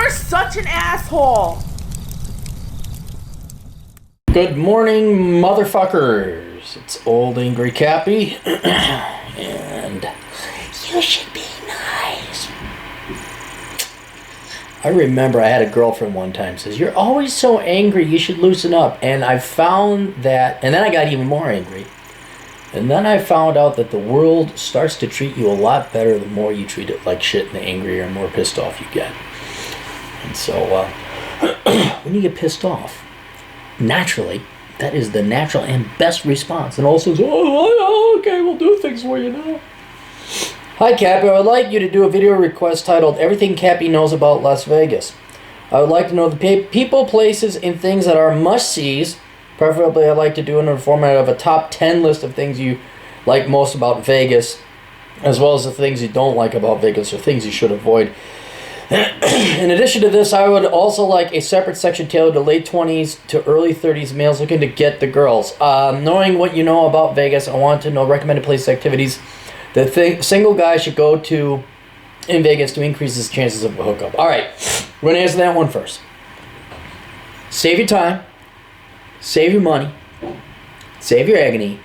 You're such an asshole. Good morning, motherfuckers. It's old angry Cappy, and you should be nice. I remember I had a girlfriend one time says, "You're always so angry, you should loosen up." And I found that, and then I got even more angry. And then I found out that the world starts to treat you a lot better the more you treat it like shit and the angrier and more pissed off you get. And so, when you get pissed off, naturally, that is the natural and best response. And also, oh, okay, we'll do things for you now. Hi, Cappy. I would like you to do a video request titled Everything Cappy Knows About Las Vegas. I would like to know the people, places, and things that are must-sees. Preferably, I'd like to do it in the format of a top 10 list of things you like most about Vegas, as well as the things you don't like about Vegas or things you should avoid. In addition to this, I would also like a separate section tailored to late 20s to early 30s males looking to get the girls. Knowing what you know about Vegas, I want to know recommended places, activities that single guys should go to in Vegas to increase his chances of a hookup. All right, we're going to answer that one first. Save your time. Save your money. Save your agony.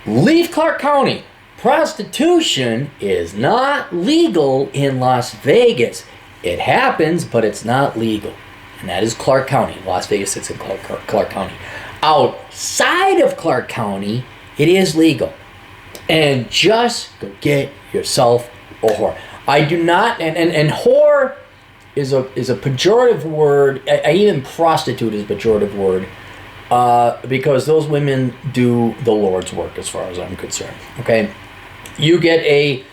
Leave Clark County. Prostitution is not legal in Las Vegas. It happens, but it's not legal. And that is Clark County. Las Vegas sits in Clark County. Outside of Clark County, it is legal. And just go get yourself a whore. I do not, and whore is a pejorative word. Even prostitute is a pejorative word. Because those women do the Lord's work as far as I'm concerned. Okay? You get a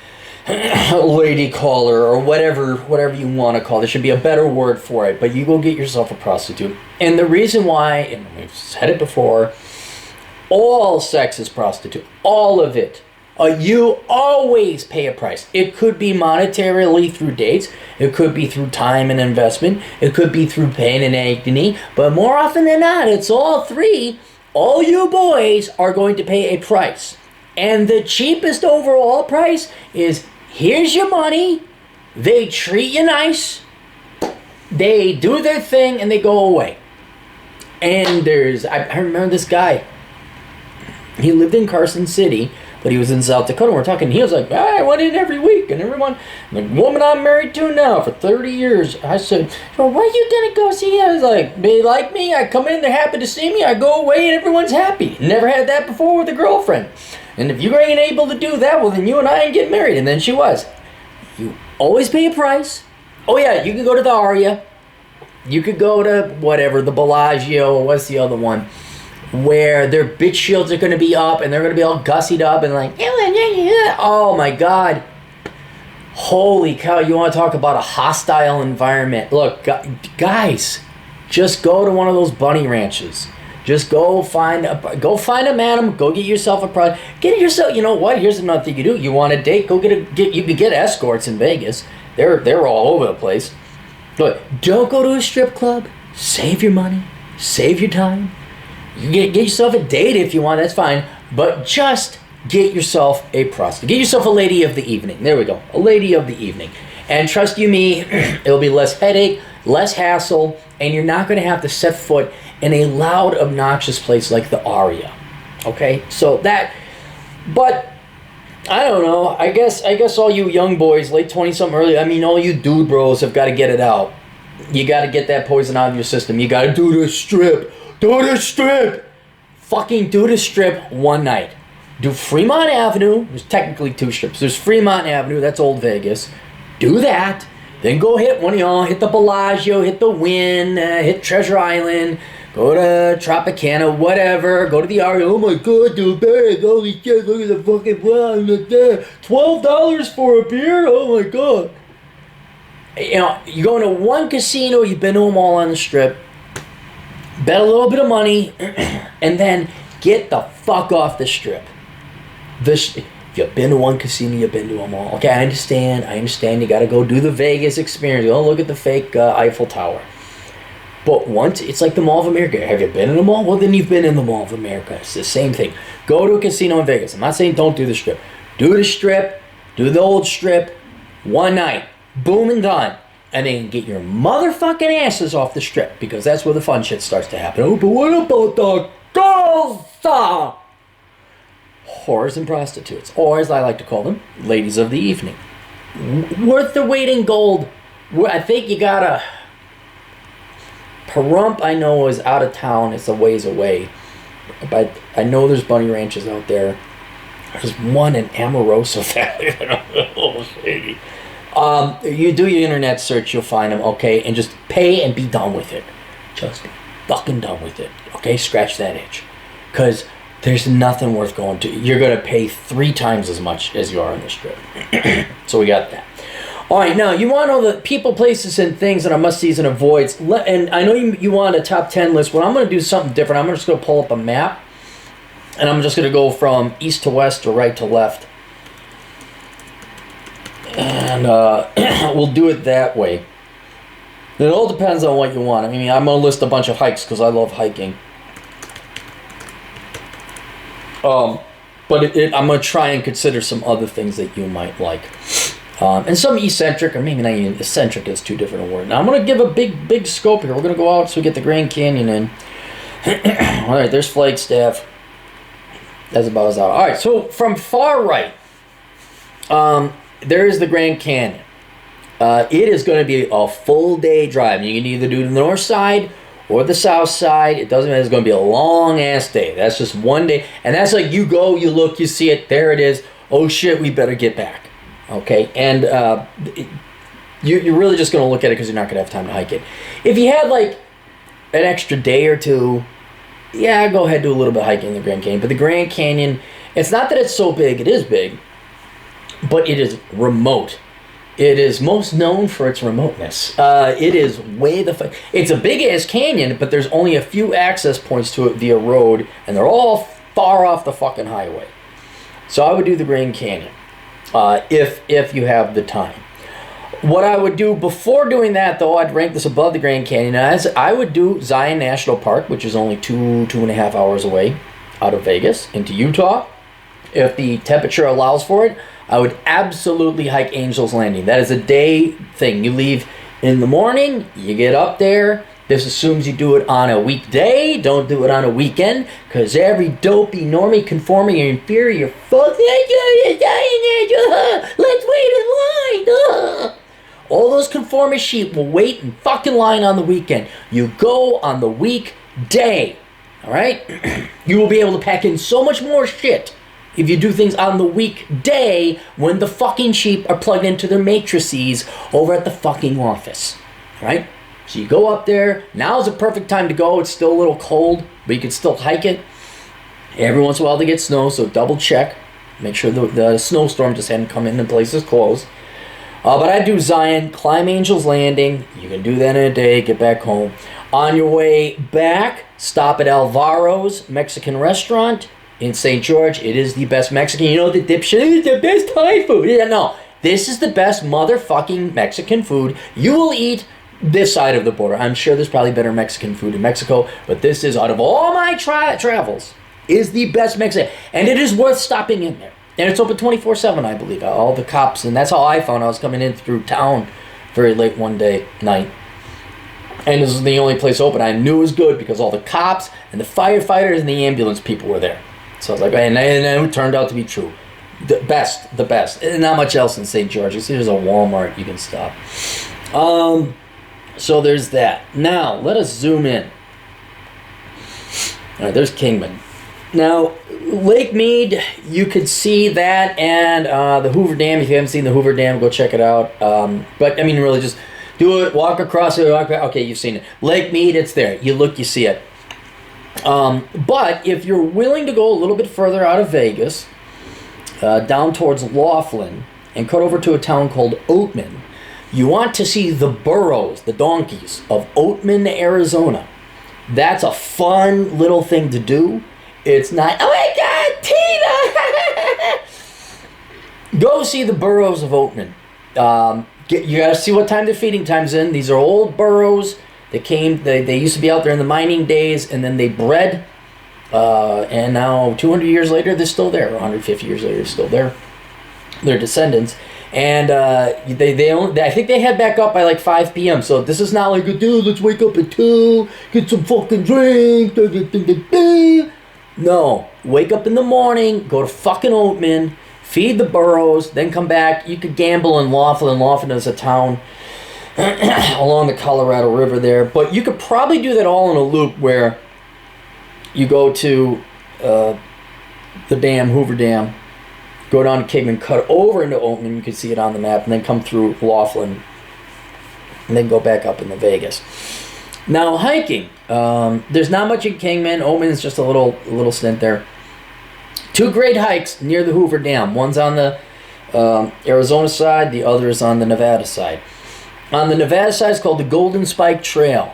lady caller or whatever you want to call it. There should be a better word for it, but you go get yourself a prostitute. And the reason why, and we've said it before, all sex is prostitute. All of it. You always pay a price. It could be monetarily through dates. It could be through time and investment. It could be through pain and agony. But more often than not, it's all three. All you boys are going to pay a price. And the cheapest overall price is, here's your money. They treat you nice. They do their thing and they go away. And I remember this guy. He lived in Carson City, but he was in South Dakota. We're talking, he was like, I went in every week, and everyone, the woman I'm married to now for 30 years, I said, well, where you gonna go see? I was like, they like me, I come in, they're happy to see me, I go away, and everyone's happy. Never had that before with a girlfriend. And if you ain't able to do that, well, then you and I ain't getting married. And then she was. You always pay a price. Oh yeah, you can go to the Aria. You could go to whatever, the Bellagio, or what's the other one? Where their bitch shields are going to be up and they're going to be all gussied up and like, oh my God. Holy cow, you want to talk about a hostile environment. Look, guys, just go to one of those bunny ranches. Just go find a madam, go get yourself a product. Get yourself, you know what, here's another thing you do. You want a date, go you can get escorts in Vegas. They're all over the place. But don't go to a strip club. Save your money. Save your time. You get yourself a date if you want, that's fine. But just get yourself a prostitute. Get yourself a lady of the evening. There we go. A lady of the evening. And trust you me, it'll be less headache, less hassle, and you're not going to have to set foot in a loud, obnoxious place like the Aria. Okay? So that, but I don't know. I guess all you young boys, late 20-something, early, I mean, all you dude bros have got to get it out. You got to get that poison out of your system. You got to do the strip. Do the strip! Fucking do the strip one night. Do Fremont Avenue. There's technically two strips. There's Fremont Avenue. That's Old Vegas. Do that. Then go hit one of y'all. Hit the Bellagio. Hit the Wynn. Hit Treasure Island. Go to Tropicana. Whatever. Go to the Aria. Oh my God, the bag. Holy shit, look at the fucking wine. $12 for a beer? Oh my God. You know, you're going to one casino. You've been to them all on the strip. Bet a little bit of money, and then get the fuck off the strip. If you've been to one casino, you've been to them all. Okay, I understand. You got to go do the Vegas experience. Go look at the fake Eiffel Tower. But once, it's like the Mall of America. Have you been in the mall? Well, then you've been in the Mall of America. It's the same thing. Go to a casino in Vegas. I'm not saying don't do the strip. Do the strip. Do the old strip. One night. Boom and done. and then get your motherfucking asses off the strip, because that's where the fun shit starts to happen. Oh, but what about the gurlza? Whores and prostitutes, or as I like to call them, ladies of the evening. Worth the weight in gold. I think you gotta... Pahrump, I know, is out of town. It's a ways away. But I know there's bunny ranches out there. There's one in Amoroso Valley. You do your internet search, you'll find them, okay? And just pay and be done with it. Just be fucking done with it, okay? Scratch that itch. Because there's nothing worth going to. You're going to pay 3 times as much as you are on the strip. So we got that. All right, now, you want to know the people, places, and things that are must-sees and avoids. And I know you want a top 10 list. Well, I'm going to do something different. I'm just going to pull up a map. And I'm just going to go from east to west or right to left. And we'll do it that way. It all depends on what you want. I mean, I'm going to list a bunch of hikes because I love hiking. But I'm going to try and consider some other things that you might like. And some eccentric, or maybe not even eccentric is too different a word. Now, I'm going to give a big scope here. We're going to go out so we get the Grand Canyon in. All right, there's Flagstaff. That's about as out. All right, so from far right, there is the Grand Canyon. It is going to be a full day drive. You can either do the north side or the south side. It doesn't matter. It's going to be a long-ass day. That's just one day. And that's like you go, you look, you see it. There it is. Oh, shit, we better get back. Okay? And you're really just going to look at it because you're not going to have time to hike it. If you had, like, an extra day or two, yeah, go ahead and do a little bit of hiking in the Grand Canyon. But the Grand Canyon, it's not that it's so big. It is big. But it is remote. It is most known for its remoteness. It is way the fuck... It's a big-ass canyon, but there's only a few access points to it via road, and they're all far off the fucking highway. So I would do the Grand Canyon, if you have the time. What I would do before doing that, though, I'd rank this above the Grand Canyon. As I would do Zion National Park, which is only 2.5 hours away out of Vegas into Utah. If the temperature allows for it, I would absolutely hike Angel's Landing. That is a day thing. You leave in the morning, you get up there. This assumes you do it on a weekday. Don't do it on a weekend, because every dopey, normie, conforming, or inferior fuck, let's wait in line. All those conformist sheep will wait in fucking line on the weekend. You go on the weekday, all right? You will be able to pack in so much more shit if you do things on the weekday when the fucking sheep are plugged into their matrices over at the fucking office, right? So you go up there. Now's the perfect time to go. It's still a little cold, but you can still hike it. Every once in a while they get snow, so double check. Make sure the snowstorm just hadn't come in and places closed. But I do Zion, climb Angel's Landing. You can do that in a day, get back home. On your way back, stop at Alvaro's Mexican restaurant in St. George. It is the best Mexican. You know the dipshit is the best Thai food. Yeah, no. This is the best motherfucking Mexican food you will eat this side of the border. I'm sure there's probably better Mexican food in Mexico, but this is, out of all my travels, is the best Mexican. And it is worth stopping in there. And it's open 24/7, I believe. All the cops, and that's how I found I was coming in through town very late one day, night. And this was the only place open. I knew it was good because all the cops and the firefighters and the ambulance people were there. So I was like, and it turned out to be true. The best. And not much else in St. George. You see there's a Walmart you can stop. So there's that. Now, let us zoom in. All right, there's Kingman. Now, Lake Mead, you could see that, and the Hoover Dam. If you haven't seen the Hoover Dam, go check it out. But, I mean, really just do it, walk across it. Okay, you've seen it. Lake Mead, it's there. You look, you see it. But if you're willing to go a little bit further out of Vegas, down towards Laughlin, and cut over to a town called Oatman, you want to see the burros, the donkeys, of Oatman, Arizona. That's a fun little thing to do. It's not, oh my God, Tina! Go see the burros of Oatman. You gotta see what time the feeding time's in. These are old burros. They used to be out there in the mining days, and then they bred. And now 200 years later, they're still there. 150 years later, they're still there. Their descendants. And I think they head back up by like 5 p.m. So this is not like, dude, let's wake up at 2, get some fucking drink. No, wake up in the morning, go to fucking Oatman, feed the burros, then come back. You could gamble in Laughlin. Laughlin is a town along the Colorado River there. But you could probably do that all in a loop where you go to the dam, Hoover Dam, go down to Kingman, cut over into Oatman, you can see it on the map, and then come through Laughlin, and then go back up into Vegas. Now, hiking. There's not much in Kingman. Oatman is just a little stint there. 2 great hikes near the Hoover Dam. One's on the Arizona side, the other is on the Nevada side. On the Nevada side, it's called the Golden Spike Trail.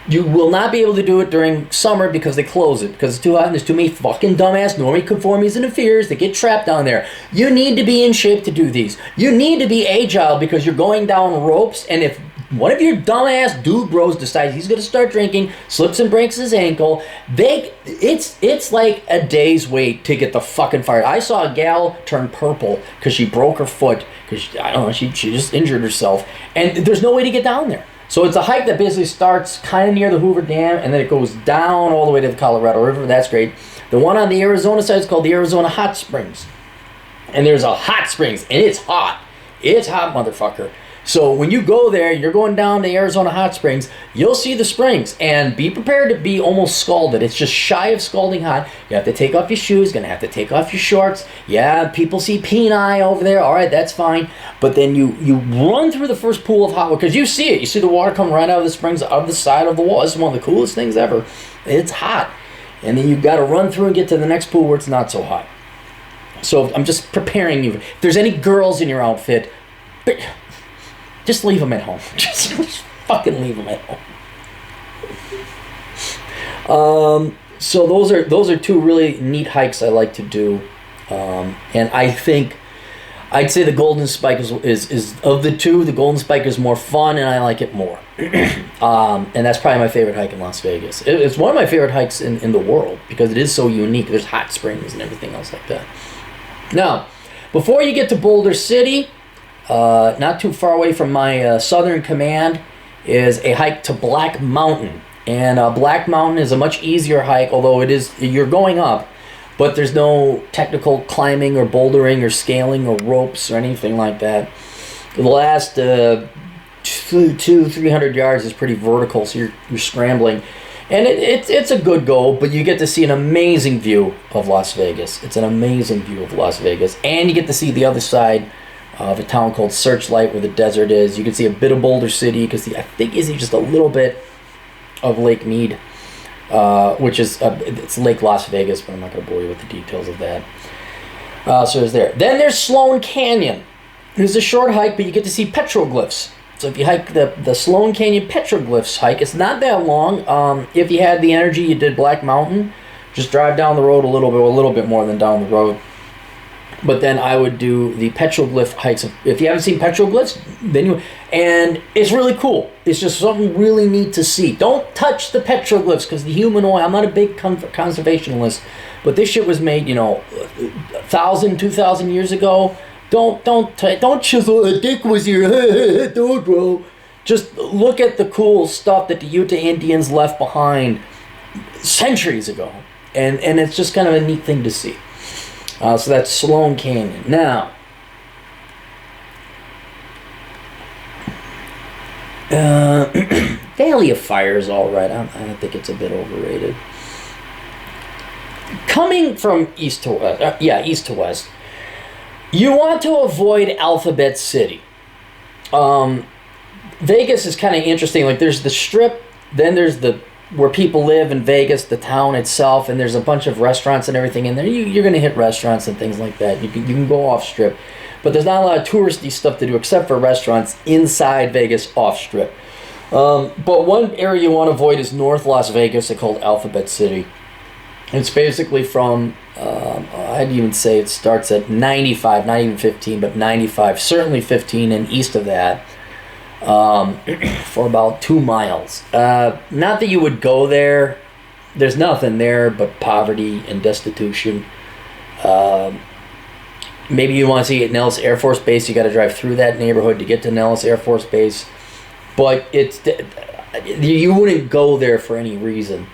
You will not be able to do it during summer because they close it, because it's too hot and there's too many fucking dumbass normie-conformies and fears that get trapped down there. You need to be in shape to do these. You need to be agile because you're going down ropes, and if one of your dumbass dude bros decides he's going to start drinking, slips and breaks his ankle, it's like a day's wait to get the fucking fired. I saw a gal turn purple because she broke her foot, because, I don't know, she just injured herself, and there's no way to get down there. So it's a hike that basically starts kind of near the Hoover Dam, and then it goes down all the way to the Colorado River. That's great. The one on the Arizona side is called the Arizona Hot Springs. And there's a hot springs, and it's hot. It's hot, motherfucker. So when you go there, you're going down to Arizona Hot Springs, you'll see the springs, and be prepared to be almost scalded. It's just shy of scalding hot. You have to take off your shoes, gonna have to take off your shorts. Yeah, people see peni over there. All right, that's fine. But then you run through the first pool of hot water, because you see it. You see the water come right out of the springs, out of the side of the wall. It's one of the coolest things ever. It's hot. And then you've got to run through and get to the next pool where it's not so hot. So I'm just preparing you. If there's any girls in your outfit, just leave them at home. Just fucking leave them at home. So those are 2 really neat hikes I like to do, and I think I'd say the Golden Spike is of the 2, the Golden Spike is more fun, and I like it more. And that's probably my favorite hike in Las Vegas. It's one of my favorite hikes in the world because it is so unique. There's hot springs and everything else like that. Now, before you get to Boulder City, not too far away from my southern command is a hike to Black Mountain. And Black Mountain is a much easier hike, although you're going up, but there's no technical climbing or bouldering or scaling or ropes or anything like that. The last 300 yards is pretty vertical, so you're scrambling. And it's a good go, but you get to see an amazing view of Las Vegas. It's an amazing view of Las Vegas. And you get to see the other side of a town called Searchlight, where the desert is. You can see a bit of Boulder City. You can see, I think, just a little bit of Lake Mead, which is it's Lake Las Vegas, but I'm not going to bore you with the details of that. So there's there. Then there's Sloan Canyon. It's a short hike, but you get to see petroglyphs. So if you hike the Sloan Canyon petroglyphs hike, it's not that long. If you had the energy, you did Black Mountain. Just drive down the road a little bit more than down the road. But then I would do the petroglyph hikes. If you haven't seen petroglyphs, and it's really cool. It's just something really neat to see. Don't touch the petroglyphs, because the human oil, I'm not a big conservationist, but this shit was made, 1,000, 2,000 years ago. Don't chisel a dick was here. Don't, bro. Just look at the cool stuff that the Utah Indians left behind centuries ago. And it's just kind of a neat thing to see. So that's Sloan Canyon. Now, Valley of Fire is all right. I think it's a bit overrated. Coming from east to west, you want to avoid Alphabet City. Vegas is kind of interesting. Like, there's the Strip, then there's where people live in Vegas, the town itself, and there's a bunch of restaurants and everything in there. You're going to hit restaurants and things like that. You can go off Strip, but there's not a lot of touristy stuff to do except for restaurants inside Vegas off Strip. But one area you want to avoid is North Las Vegas. It's called Alphabet City. It's basically from, I'd even say it starts at 95, not even 15, but 95, certainly 15, and east of that. For about 2 miles. Not that you would go there. There's nothing there but poverty and destitution. Maybe you want to see it at Nellis Air Force Base. You got to drive through that neighborhood to get to Nellis Air Force Base. But you wouldn't go there for any reason.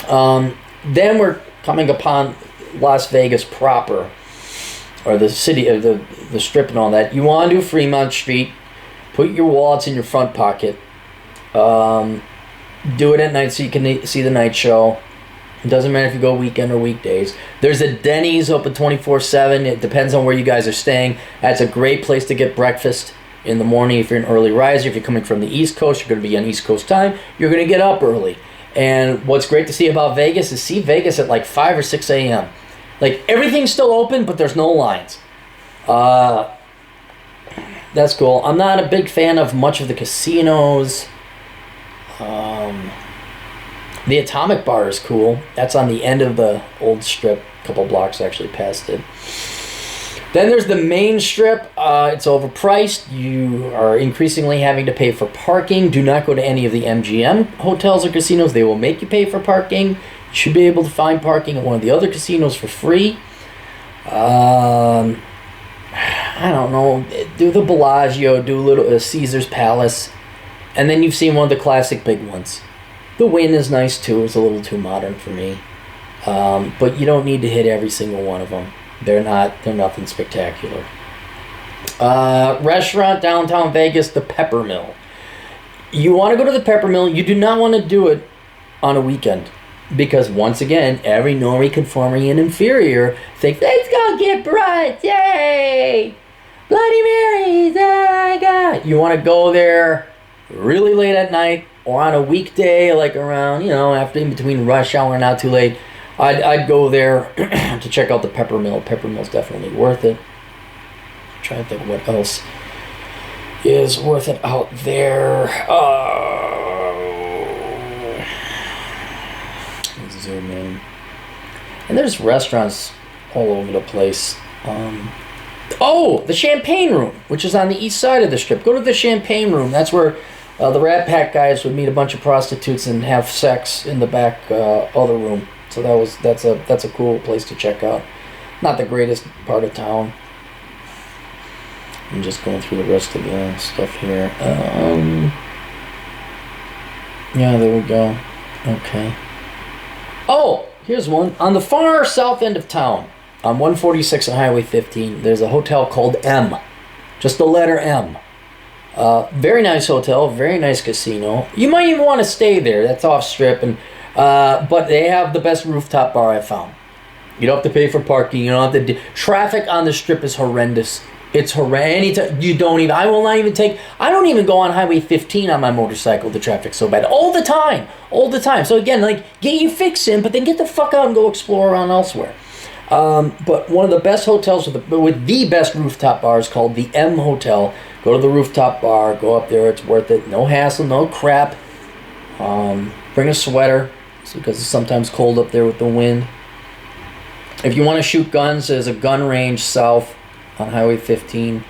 Then we're coming upon Las Vegas proper, or the city, of the Strip and all that. You want to do Fremont Street. Put your wallets in your front pocket. Do it at night so you can see the night show. It doesn't matter if you go weekend or weekdays. There's a Denny's open 24/7. It depends on where you guys are staying. That's a great place to get breakfast in the morning if you're an early riser. If you're coming from the East Coast, you're going to be on East Coast time. You're going to get up early. And what's great to see about Vegas is see Vegas at like 5 or 6 a.m. Like, everything's still open, but there's no lines. That's cool. I'm not a big fan of much of the casinos. The Atomic Bar is cool. That's on the end of the old Strip. A couple blocks actually past it. Then there's the main Strip. It's overpriced. You are increasingly having to pay for parking. Do not go to any of the MGM hotels or casinos. They will make you pay for parking. You should be able to find parking at one of the other casinos for free. I don't know. Do the Bellagio. Do a little Caesar's Palace. And then you've seen one of the classic big ones. The Wynn is nice too. It's a little too modern for me. But you don't need to hit every single one of them. They're nothing spectacular. Restaurant downtown Vegas, the Peppermill. You want to go to the Peppermill. You do not want to do it on a weekend. Because once again, every normie, conforming, and inferior think, let's go get brunch, yay! Bloody Marys, oh my God. You want to go there really late at night or on a weekday, like around, after in between rush hour, not too late. I'd go there to check out the Peppermill. Peppermill's definitely worth it. I'm trying to think what else is worth it out there. Let's zoom in. And there's restaurants all over the place. The Champagne Room, which is on the east side of the Strip. Go to the Champagne Room. That's where the Rat Pack guys would meet a bunch of prostitutes and have sex in the back other room. So that's a cool place to check out. Not the greatest part of town. I'm just going through the rest of the stuff here. Yeah, there we go. Okay. Oh, here's one. On the far south end of town, on 146 and Highway 15, there's a hotel called M. Just the letter M. Very nice hotel, very nice casino. You might even want to stay there. That's off Strip, but they have the best rooftop bar I found. You don't have to pay for parking. You don't have to. Traffic on the Strip is horrendous. It's horrendous. I don't even go on Highway 15 on my motorcycle. The traffic's so bad all the time. So again, get your fix in, but then get the fuck out and go explore around elsewhere. But one of the best hotels with the best rooftop bar is called the M Hotel. Go to the rooftop bar, go up there, it's worth it. No hassle, no crap. Bring a sweater, because it's sometimes cold up there with the wind. If you want to shoot guns, there's a gun range south on Highway 15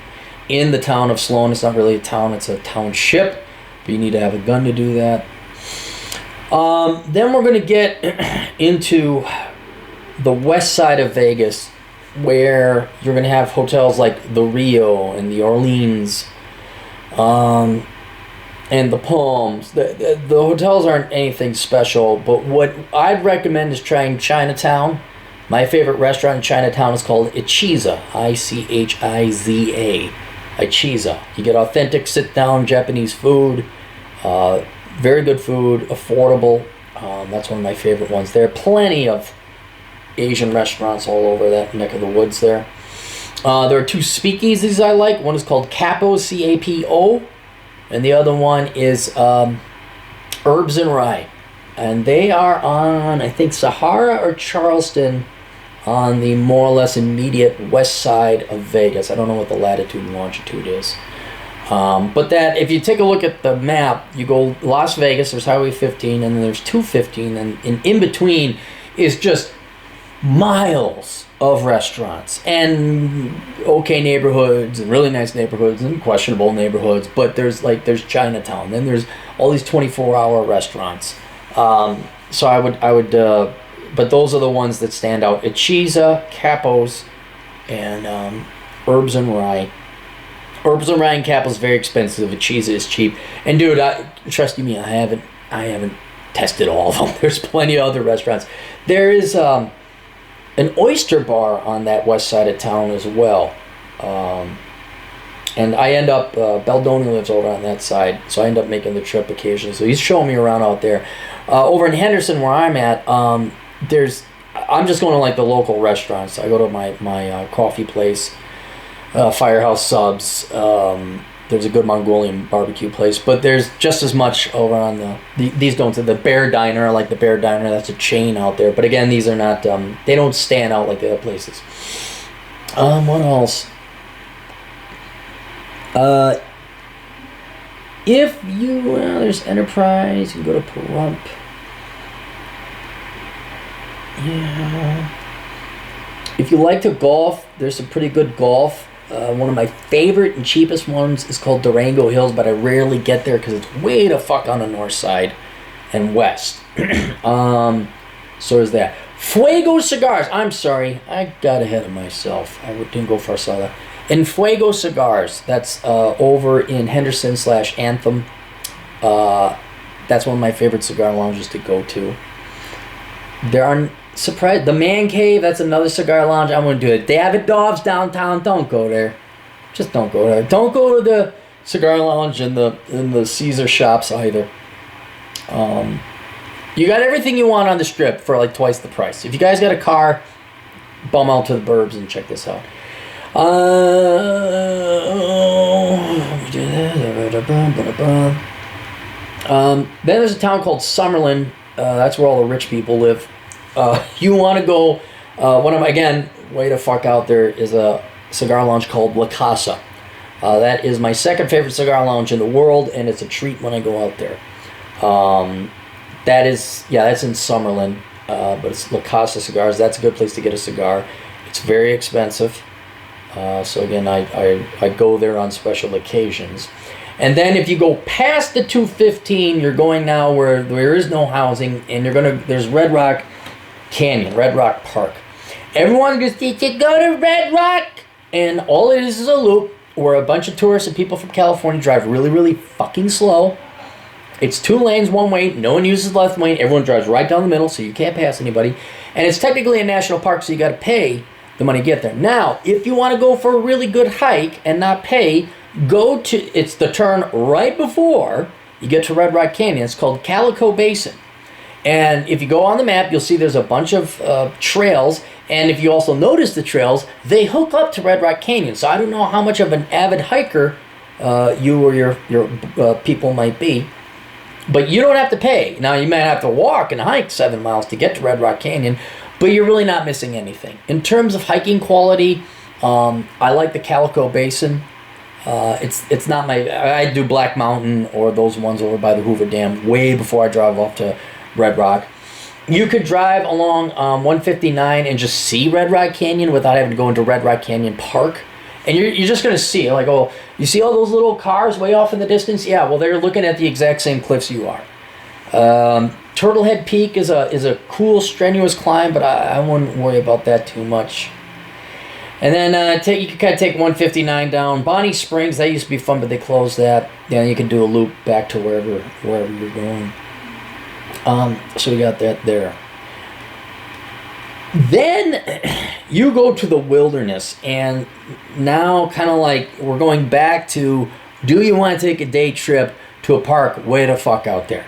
in the town of Sloan. It's not really a town, it's a township, but you need to have a gun to do that. Then we're going to get into the west side of Vegas, where you're going to have hotels like the Rio and the Orleans and the Palms. The hotels aren't anything special, but what I'd recommend is trying Chinatown. My favorite restaurant in Chinatown is called Ichiza, Ichiza. Ichiza. You get authentic sit-down Japanese food, very good food, affordable. That's one of my favorite ones. There are plenty of Asian restaurants all over that neck of the woods there. There are two speakeasies I like. One is called Capo, C-A-P-O, and the other one is Herbs and Rye. And they are on, I think, Sahara or Charleston, on the more or less immediate west side of Vegas. I don't know what the latitude and longitude is. But that, if you take a look at the map, you go Las Vegas, there's Highway 15, and then there's 215, and in between is just miles of restaurants and okay neighborhoods and really nice neighborhoods and questionable neighborhoods, but there's Chinatown, then there's all these 24-hour restaurants. So I would but those are the ones that stand out. Ichiza, Capos, and herbs and rye. Herbs and rye and Cappy is very expensive. The cheese is cheap. And dude, trust me, I haven't tested all of them. There's plenty of other restaurants. There is an oyster bar on that west side of town as well. And I end up, Beldoni lives over on that side, so I end up making the trip occasionally. So he's showing me around out there. Over in Henderson, where I'm at, I'm just going to like the local restaurants. I go to my coffee place, Firehouse Subs. There's a good Mongolian barbecue place, but there's just as much over on these going to the Bear Diner. I like the Bear Diner. That's a chain out there. But again, these are not, they don't stand out like the other places. What else? If you, there's Enterprise, you can go to Pahrump. Yeah. If you like to golf, there's some pretty good golf. One of my favorite and cheapest ones is called Durango Hills, but I rarely get there because it's way the fuck on the north side and west. So there's that. Fuego Cigars. I'm sorry, I got ahead of myself. I didn't go for Sada. In Fuego Cigars, that's over in Henderson/Anthem. That's one of my favorite cigar lounges to go to. There are the Man Cave. That's another cigar lounge. I'm gonna do it. Davidoff's downtown. Don't go there. Just don't go there. Don't go to the cigar lounge in the Caesar shops either. You got everything you want on the Strip for like twice the price. If you guys got a car, bum out to the Burbs and check this out. Then there's a town called Summerlin. That's where all the rich people live. You want to go, again, way the fuck out there is a cigar lounge called La Casa. That is my second favorite cigar lounge in the world, and it's a treat when I go out there. That's in Summerlin, but it's La Casa Cigars. That's a good place to get a cigar. It's very expensive. So again, I go there on special occasions. And then if you go past the 215, you're going now where there is no housing, and there's Red Rock Canyon, Red Rock Park. Everyone's going to say, to go to Red Rock! And all it is a loop where a bunch of tourists and people from California drive really, really fucking slow. It's 2 lanes, 1 way. No one uses the left lane. Everyone drives right down the middle, so you can't pass anybody. And it's technically a national park, so you got to pay the money to get there. Now, if you want to go for a really good hike and not pay, it's the turn right before you get to Red Rock Canyon. It's called Calico Basin. And if you go on the map, you'll see there's a bunch of trails. And if you also notice the trails, they hook up to Red Rock Canyon. So I don't know how much of an avid hiker you or your people might be. But you don't have to pay. Now, you might have to walk and hike 7 miles to get to Red Rock Canyon, but you're really not missing anything. In terms of hiking quality, I like the Calico Basin. It's not I do Black Mountain or those ones over by the Hoover Dam way before I drive off to Red Rock. You could drive along 159 and just see Red Rock Canyon without having to go into Red Rock Canyon Park. And you're just going to see it. Like, oh, you see all those little cars way off in the distance? Yeah, well, they're looking at the exact same cliffs you are. Turtlehead Peak is a cool, strenuous climb, but I wouldn't worry about that too much. And then you can kind of take 159 down. Bonnie Springs, that used to be fun, but they closed that. Yeah, you can do a loop back to wherever you're going. So we got that there. Then you go to the wilderness, and now kind of like we're going back to, do you want to take a day trip to a park way the fuck out there?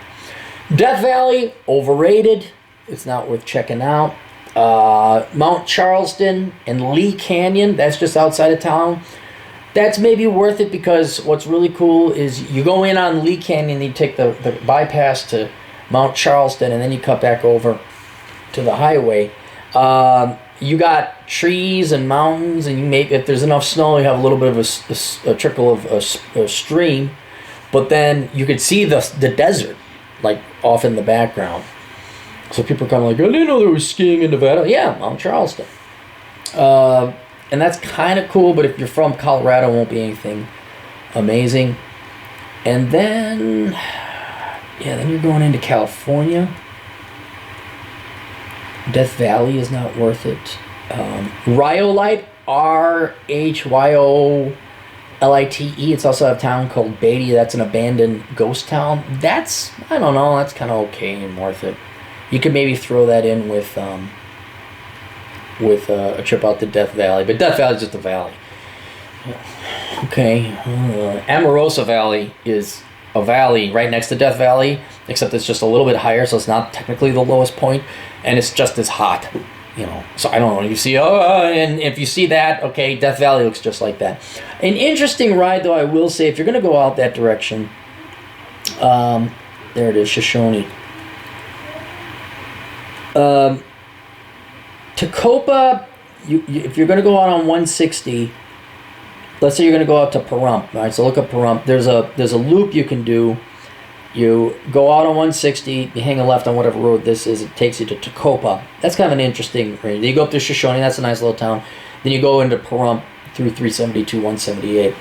Death Valley, overrated. It's not worth checking out. Mount Charleston and Lee Canyon, that's just outside of town. That's maybe worth it because what's really cool is you go in on Lee Canyon, you take the bypass to Mount Charleston, and then you cut back over to the highway. You got trees and mountains, and if there's enough snow, you have a little bit of a trickle of a stream, but then you could see the desert like off in the background. So people are kind of like, I didn't know there was skiing in Nevada. Yeah, Mount Charleston. And that's kind of cool, but if you're from Colorado, it won't be anything amazing. And then you're going into California. Death Valley is not worth it. Rhyolite, Rhyollite. It's also a town called Beatty. That's an abandoned ghost town. That's, I don't know, that's kind of okay and worth it. You could maybe throw that in with a trip out to Death Valley, but Death Valley is just a valley. Okay, Amorosa Valley is a valley right next to Death Valley, except it's just a little bit higher, so it's not technically the lowest point, and it's just as hot, you know. So I don't know. You see, and if you see that, okay, Death Valley looks just like that. An interesting ride, though, I will say, if you're going to go out that direction, there it is, Shoshone. Tacopa, if you're going to go out on 160, let's say you're going to go out to Pahrump. All right, so look up Pahrump. There's a loop you can do. You go out on 160, you hang a left on whatever road this is, it takes you to Tacopa. That's kind of an interesting range. Then you go up to Shoshone, that's a nice little town. Then you go into Pahrump through 372, 178.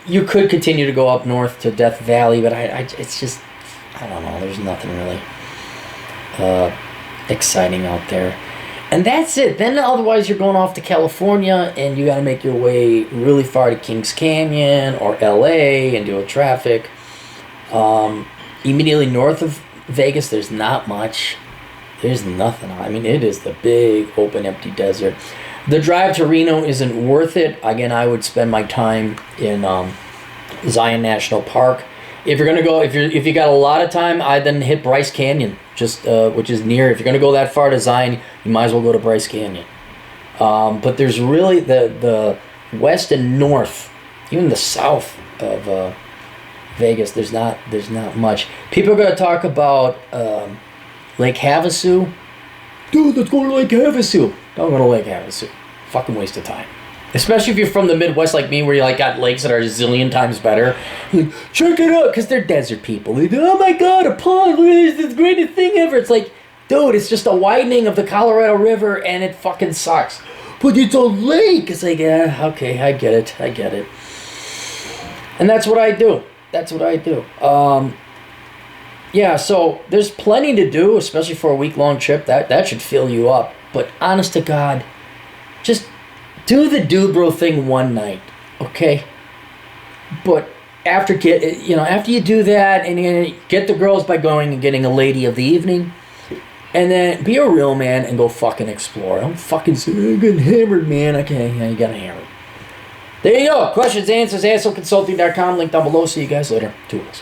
You could continue to go up north to Death Valley, but it's just, I don't know, there's nothing really exciting out there. And that's it. Then otherwise you're going off to California and you got to make your way really far to Kings Canyon or LA and deal with traffic. Immediately north of Vegas, there's not much. There's nothing. I mean, it is the big open empty desert. The drive to Reno isn't worth it. Again, I would spend my time in Zion National Park. If you're gonna go, if you got a lot of time, I then hit Bryce Canyon, just which is near. If you're gonna go that far to Zion, you might as well go to Bryce Canyon. But there's really the west and north, even the south of Vegas. There's not much. People are gonna talk about Lake Havasu. Dude, let's go to Lake Havasu. Don't go to Lake Havasu. Fucking waste of time. Especially if you're from the Midwest like me, where you like got lakes that are a zillion times better. Like, check it out, because they're desert people. Like, oh my god, a pond, look at this, it's the greatest thing ever. It's like, dude, it's just a widening of the Colorado River, and it fucking sucks. But it's a lake. It's like, yeah, okay, I get it. And that's what I do. Yeah, so there's plenty to do, especially for a week-long trip. That should fill you up. But honest to God, just do the dude bro thing one night, okay? But after you do that, and you get the girls by going and getting a lady of the evening, and then be a real man and go fucking explore. Don't fucking say, I'm getting hammered, man. Okay, yeah, you got hammered. There you go. Questions, answers, ASLconsulting.com. Link down below. See you guys later. Toodles.